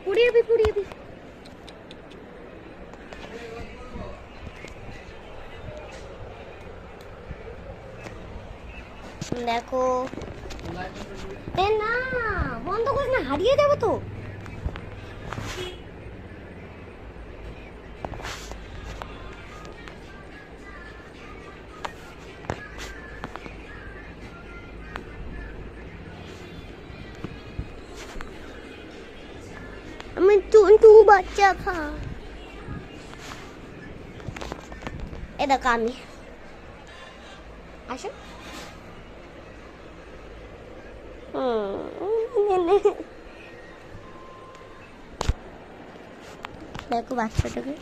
পড়ে যাবি পড়ে যাবি। দেখো না বন্ধ করিস না, হারিয়ে যাবে তো। আমি টুনটু বাচ্চা খা। এ দেখো আমি আসো। দেখো বাচ্চাটাকে।